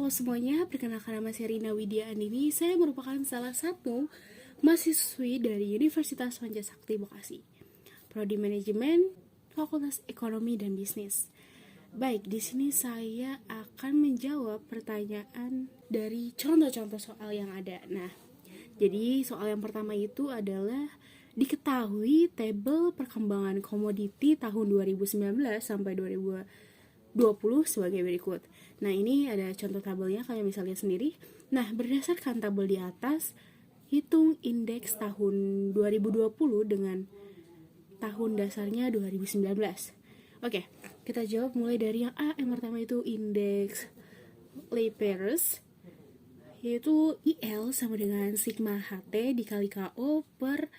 halo semuanya, perkenalkan nama saya Rina Widya Andini. Saya merupakan salah satu mahasiswi dari Universitas Pancasakti Bekasi, Prodi Manajemen, Fakultas Ekonomi dan Bisnis. Baik, di sini saya akan menjawab pertanyaan dari contoh-contoh soal yang ada. Nah, jadi soal yang pertama itu adalah diketahui tabel perkembangan komoditi tahun 2019 sampai 2020 sebagai berikut. Nah, ini ada contoh tabelnya, kalian bisa lihat sendiri. Nah, berdasarkan tabel di atas, hitung indeks tahun 2020 dengan tahun dasarnya 2019. Oke, kita jawab mulai dari yang A. Yang pertama itu indeks Leipers, yaitu IL sama dengan sigma HT dikali KO per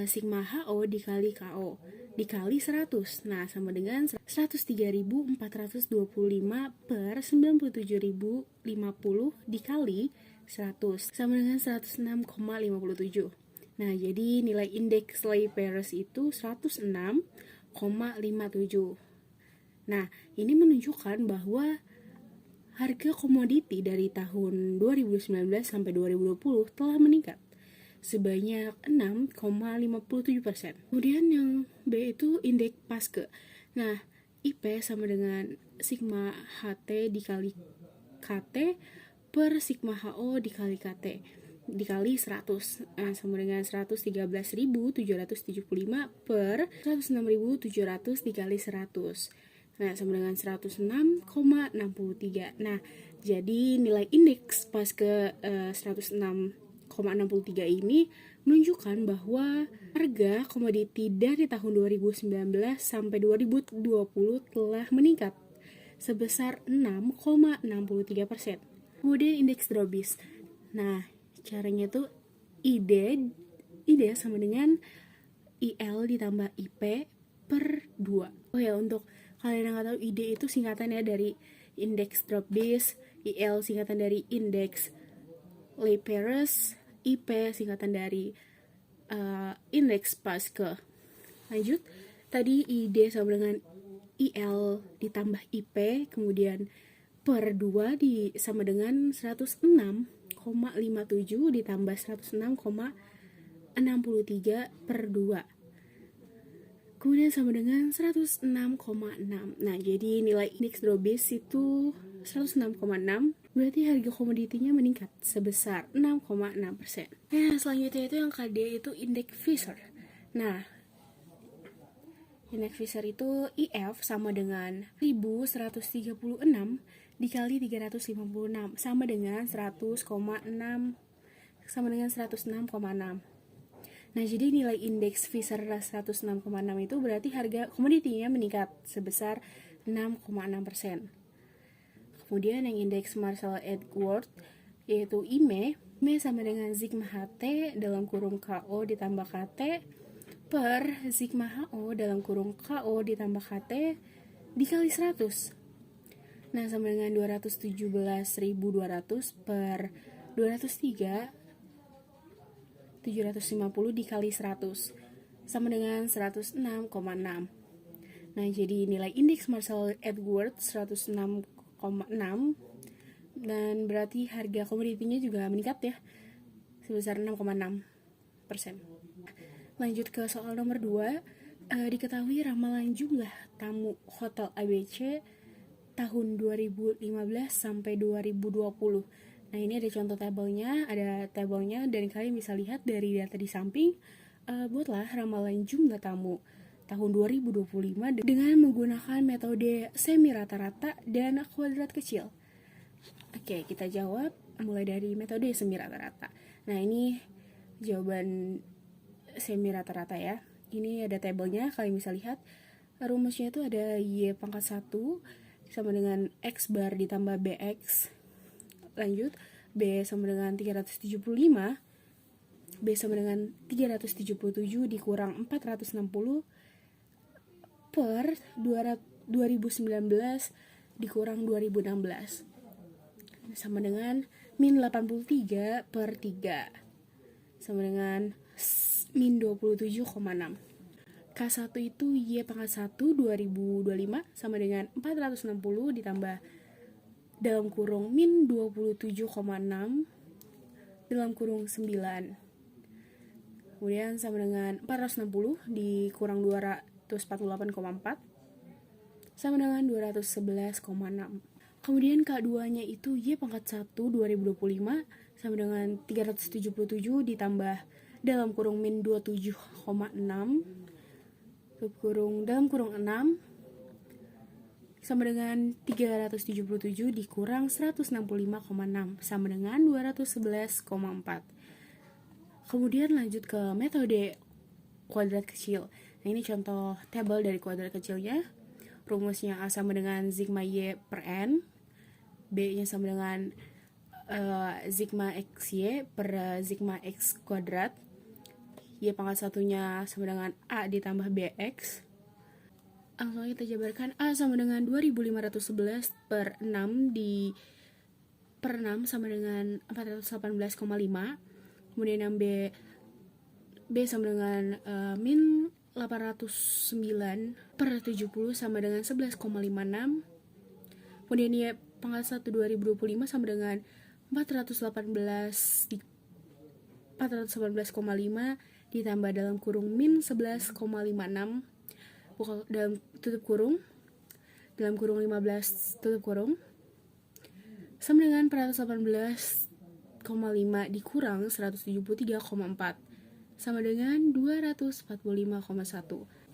sigma HO dikali KO dikali 100. Nah, sama dengan 103.425 per 97.050 dikali 100 sama dengan 106,57. Nah, jadi nilai indeks Leipers itu 106,57. Nah, ini menunjukkan bahwa harga komoditi dari tahun 2019 sampai 2020 telah meningkat sebanyak 6,57%. Kemudian yang B itu indeks Paske. Nah, IP sama dengan sigma HT dikali KT per sigma HO dikali KT dikali 100, sama dengan 113.775 per 106.700 dikali 100. Nah, sama dengan 106,63. Nah, jadi nilai indeks pas ke 106,63 ini menunjukkan bahwa harga komoditi dari tahun 2019 sampai 2020 telah meningkat sebesar 6,63%. Kemudian indeks Drobis. Nah, caranya tuh ID sama dengan IL ditambah IP per 2. Oh ya, untuk kalian yang nggak tahu, ID itu singkatannya dari indeks Drobis, IL singkatan dari indeks Leipers, IP singkatan dari indeks Paske. Lanjut, tadi ID sama dengan IL ditambah IP, kemudian per 2 sama dengan 106,57 ditambah 106,63 per 2. Kemudian sama dengan 106,6. Nah, jadi nilai indeks Drobis itu 106,6, berarti harga komoditinya meningkat sebesar 6,6%. Nah, selanjutnya itu yang KD itu indeks Fisher. Nah, indeks Fisher itu IF sama dengan 1136 dikali 356 sama dengan 100,6 sama dengan 106,6. Nah, jadi nilai indeks Fisher 106,6 itu berarti harga komoditinya meningkat sebesar 6,6%. Kemudian yang indeks Marshall Edgeworth yaitu IME sama dengan sigma HT dalam kurung KO ditambah KT per sigma HO dalam kurung KO ditambah KT dikali 100. Nah, sama dengan 217.200 per 203 750 dikali 100 sama dengan 106,6. Nah, jadi nilai indeks Marshall Edgeworth 106,6 dan berarti harga komoditinya juga meningkat ya sebesar 6,6%. Lanjut ke soal nomor 2. Diketahui ramalan jumlah tamu Hotel ABC tahun 2015 sampai 2020. Nah, ini ada contoh tabelnya, dan kalian bisa lihat dari data di samping. Buatlah ramalan jumlah tamu tahun 2025 dengan menggunakan metode semi rata-rata dan kuadrat kecil. Oke, kita jawab mulai dari metode semi rata-rata. Nah, ini jawaban semi rata-rata ya. Ini ada tabelnya, kalian bisa lihat. Rumusnya itu ada Y pangkat 1 sama dengan X bar ditambah BX. Lanjut, B sama dengan 375, B sama dengan 377 dikurang 460 per 2019 dikurang 2016 sama dengan min 83 per 3 sama dengan min 27,6. K1 itu Y pangkat 1 2025 sama dengan 460 ditambah dalam kurung min 27,6 dalam kurung 9. Kemudian sama dengan 460 dikurang 248,4 sama dengan 211,6. Kemudian K2-nya itu Y pangkat 1 2025 sama dengan 377 ditambah dalam kurung min 27,6 tutup kurung dalam kurung 6 sama dengan 377 dikurang 165,6 sama dengan 211,4. Kemudian lanjut ke metode kuadrat kecil. Nah, ini contoh tabel dari kuadrat kecilnya. Rumusnya A sama dengan sigma Y per N, B-nya sama dengan sigma XY per sigma X kuadrat, Y pangkat satunya sama dengan A ditambah BX. Langsung kita jabarkan. A sama dengan 2511 per 6 per 6 sama dengan 418,5. Kemudian yang B sama dengan min 809 per 70 sama dengan 11,56. Kemudian Y pangkat 1 2025 sama dengan 418,5 ditambah dalam kurung min 11,56 buka dalam tutup kurung dalam kurung 15 tutup kurung sama dengan 418,5 dikurang 173,4 sama dengan 245,1.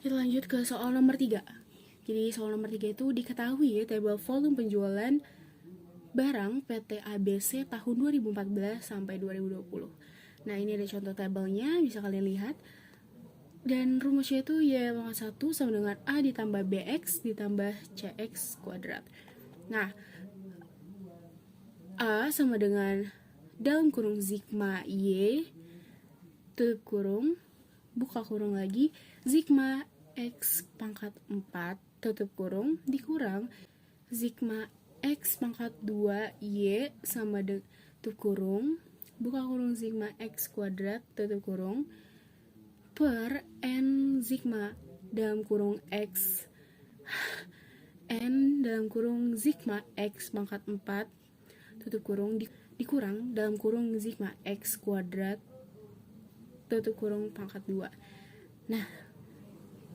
Kita lanjut ke soal nomor 3. Jadi soal nomor 3 itu diketahui tabel volume penjualan barang PT ABC tahun 2014 sampai 2020. Nah, ini ada contoh tabelnya, bisa kalian lihat. Dan rumusnya itu Y pangkat 1 sama dengan A ditambah BX ditambah CX kuadrat. Nah, A sama dengan dalam kurung sigma Y tutup kurung buka kurung lagi sigma X pangkat 4 tutup kurung dikurang sigma X pangkat 2 Y sama dengan tutup kurung buka kurung sigma X kuadrat tutup kurung per N sigma dalam kurung X N dalam kurung sigma X pangkat 4 tutup kurung dikurang dalam kurung sigma X kuadrat tutup kurung pangkat 2. Nah,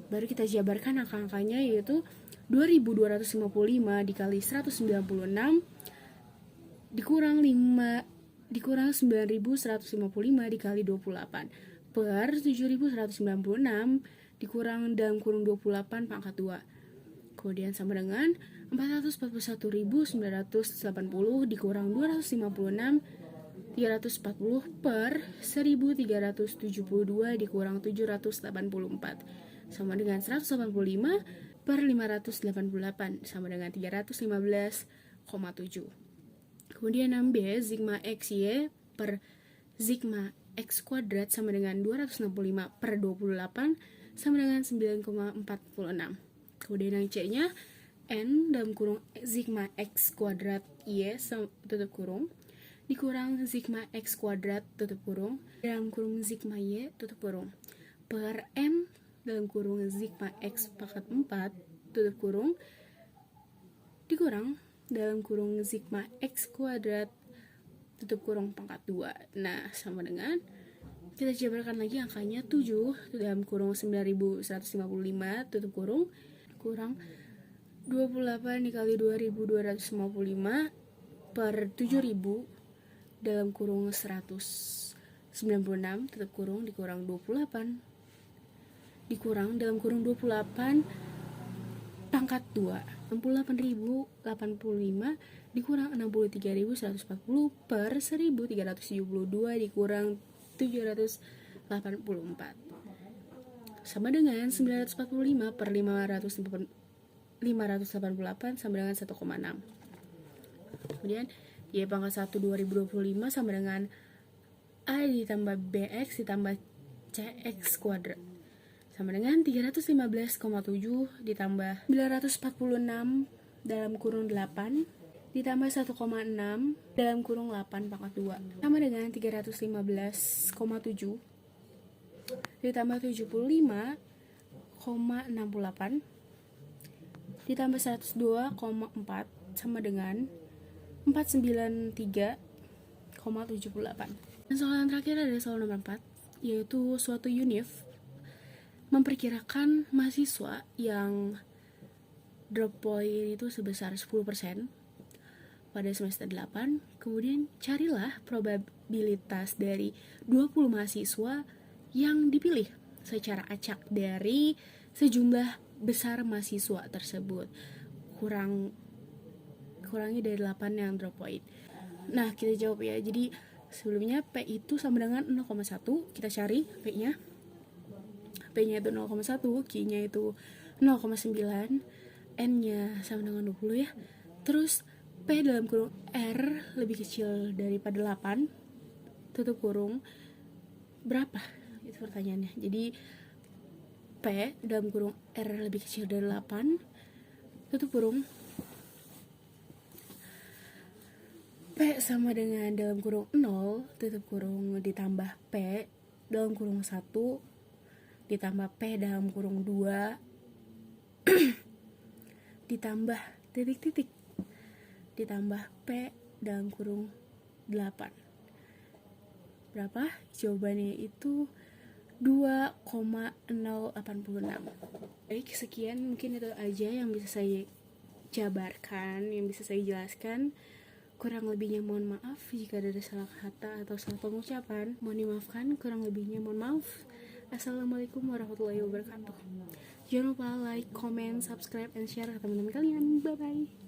baru kita jabarkan angka-angkanya, yaitu 2255 dikali 196 dikurang 9155 dikali 28 per 7196 dikurang dalam kurung 28 pangkat 2. Kemudian sama dengan 441.980 dikurang 256 340 per 1372 dikurang 784 sama dengan 185 per 588 sama dengan 315,7. Kemudian 6B sigma XY per sigma X kuadrat sama dengan 265 per 28 sama dengan 9,46. Kemudian yang C-nya N dalam kurung sigma X kuadrat Y tutup kurung dikurang sigma X kuadrat tutup kurung dalam kurung sigma Y tutup kurung per M dalam kurung sigma X pangkat 4 tutup kurung dikurang dalam kurung sigma X kuadrat tutup kurung pangkat 2. Nah, sama dengan kita jabarkan lagi angkanya 7 dalam kurung 9155 tutup kurung kurang 28 dikali 2255 per 7000 dalam kurung 196 tutup kurung dikurang 28 dikurang dalam kurung 28 pangkat 2 68.085 dikurang 63.140 per 1372 dikurang 784 sama dengan 945 per 588 sama dengan 1,6. Kemudian Y pangkat 1 2025 sama dengan A ditambah BX ditambah CX kuadrat sama dengan 315,7 ditambah 946 dalam kurung 8 ditambah 1,6 dalam kurung 8 pangkat 2 sama dengan 315,7 ditambah 75,68 ditambah 102,4 sama dengan 493,78. Dan soal yang terakhir adalah soal nomor 4, yaitu suatu univ memperkirakan mahasiswa yang drop point itu sebesar 10% pada semester 8. Kemudian carilah probabilitas dari 20 mahasiswa yang dipilih secara acak dari sejumlah besar mahasiswa tersebut. Kurangi dari 8 yang drop point. Nah, kita jawab ya. Jadi sebelumnya P itu sama dengan 0,1. Kita cari P-nya. P-nya itu 0,1, Q-nya itu 0,9, N-nya sama dengan 20 ya. Terus P dalam kurung R lebih kecil daripada 8, tutup kurung, berapa? Itu pertanyaannya. Jadi P dalam kurung R lebih kecil dari 8, tutup kurung, P sama dengan dalam kurung 0, tutup kurung, ditambah P dalam kurung 1, ditambah P dalam kurung 2, ditambah titik-titik, ditambah P dalam kurung 8. Berapa? Jawabannya itu 2,086. Baik, sekian mungkin itu aja yang bisa saya jabarkan, yang bisa saya jelaskan. Kurang lebihnya mohon maaf jika ada salah kata atau salah pengucapan. Mohon dimaafkan, kurang lebihnya mohon maaf. Assalamualaikum warahmatullahi wabarakatuh. Jangan lupa like, comment, subscribe, and share ke teman-teman kalian. Bye-bye.